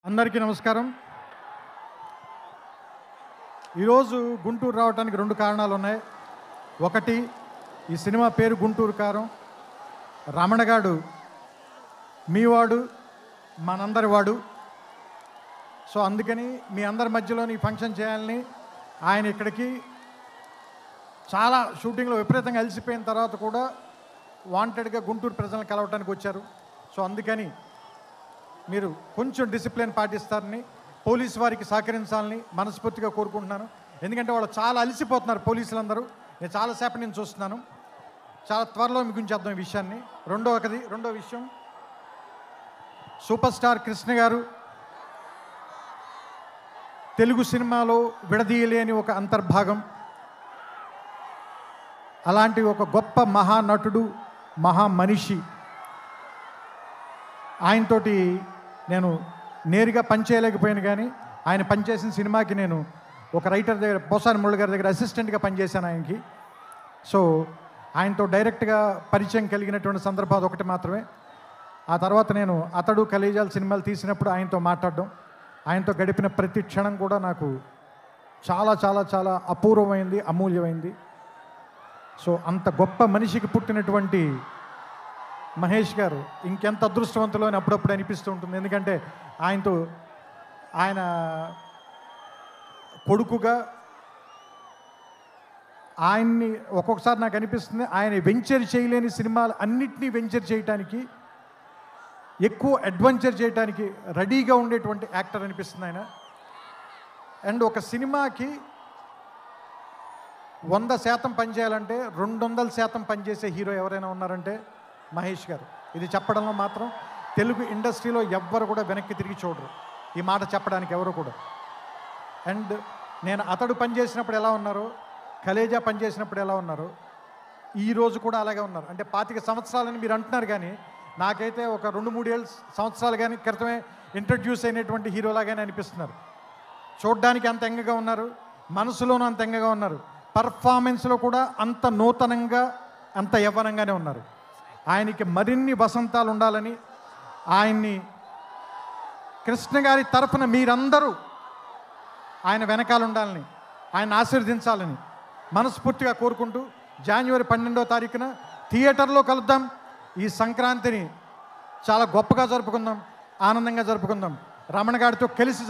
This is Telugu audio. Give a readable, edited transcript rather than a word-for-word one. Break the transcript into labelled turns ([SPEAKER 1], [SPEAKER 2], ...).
[SPEAKER 1] అందరికీ నమస్కారం. ఈరోజు గుంటూరు రావడానికి రెండు కారణాలు ఉన్నాయి. ఒకటి, ఈ సినిమా పేరు గుంటూరు కారం. రమణగాడు మీవాడు, మనందరి వాడు. సో అందుకని మీ అందరి మధ్యలోని ఫంక్షన్ చేయాలని ఆయన ఇక్కడికి చాలా షూటింగ్లో విపరీతంగా అలసిపోయిన తర్వాత కూడా వాంటెడ్గా గుంటూరు ప్రజలను కలవటానికి వచ్చారు. సో అందుకని మీరు కొంచెం డిసిప్లిన్ పాటిస్తారని, పోలీసు వారికి సహకరించాలని మనస్ఫూర్తిగా కోరుకుంటున్నాను. ఎందుకంటే వాళ్ళు చాలా అలసిపోతున్నారు పోలీసులందరూ. నేను చాలాసేపు నేను చూస్తున్నాను. చాలా త్వరలో మీకు ఉంచేద్దాం ఈ విషయాన్ని. రెండో విషయం, సూపర్ స్టార్ కృష్ణ గారు తెలుగు సినిమాలో విడదీయలేని ఒక అంతర్భాగం. అలాంటి ఒక గొప్ప మహానటుడు, మహామనిషి. ఆయనతోటి నేను నేరుగా పనిచేయలేకపోయాను, కానీ ఆయన పనిచేసిన సినిమాకి నేను ఒక రైటర్ దగ్గర, పోసాని మురళి గారి దగ్గర అసిస్టెంట్గా పనిచేశాను ఆయనకి. సో ఆయనతో డైరెక్ట్గా పరిచయం కలిగినటువంటి సందర్భాలు ఒకటి మాత్రమే. ఆ తర్వాత నేను అతడు, కలేజాల సినిమాలు తీసినప్పుడు ఆయనతో మాట్లాడడం, ఆయనతో గడిపిన ప్రతి క్షణం కూడా నాకు చాలా చాలా చాలా అపూర్వమైంది, అమూల్యమైంది. సో అంత గొప్ప మనిషికి పుట్టినటువంటి మహేష్ గారు ఇంకెంత అదృష్టవంతులు అని అప్పుడప్పుడు అనిపిస్తూ ఉంటుంది. ఎందుకంటే ఆయన కొడుకుగా ఆయన్ని ఒక్కొక్కసారి నాకు అనిపిస్తుంది, ఆయన వెంచర్ చేయలేని సినిమాలు అన్నిటినీ వెంచర్ చేయటానికి, ఎక్కువ అడ్వెంచర్ చేయడానికి రెడీగా ఉండేటువంటి యాక్టర్ అనిపిస్తుంది ఆయన. అండ్ ఒక సినిమాకి 100% పనిచేయాలంటే 200% పనిచేసే హీరో ఎవరైనా ఉన్నారంటే మహేష్ గారు. ఇది చెప్పడంలో మాత్రం తెలుగు ఇండస్ట్రీలో ఎవ్వరు కూడా వెనక్కి తిరిగి చూడరు, ఈ మాట చెప్పడానికి ఎవరు కూడా. అండ్ నేను అతడు పనిచేసినప్పుడు ఎలా ఉన్నారో, కలేజా పనిచేసినప్పుడు ఎలా ఉన్నారో, ఈరోజు కూడా అలాగే ఉన్నారు. అంటే 25 సంవత్సరాలని మీరు అంటున్నారు, కానీ నాకైతే ఒక 2-3 సంవత్సరాలు కానీ క్రితమే ఇంట్రడ్యూస్ అయినటువంటి హీరోలాగానే అనిపిస్తున్నారు. చూడ్డానికి అంత ఎంగగా ఉన్నారు, మనసులోనూ అంత ఎంగగా ఉన్నారు, పర్ఫార్మెన్స్లో కూడా అంత నూతనంగా, అంత యవ్వనంగానే ఉన్నారు. ఆయనకి మరిన్ని వసంతాలు ఉండాలని, ఆయన్ని కృష్ణ గారి తరఫున మీరందరూ ఆయన వెనకాల ఉండాలని, ఆయన ఆశీర్వదించాలని మనస్ఫూర్తిగా కోరుకుంటూ, జనవరి 12వ తారీఖున థియేటర్లో కలుద్దాం. ఈ సంక్రాంతిని చాలా గొప్పగా జరుపుకుందాం, ఆనందంగా జరుపుకుందాం, రమణ గారితో కలిసి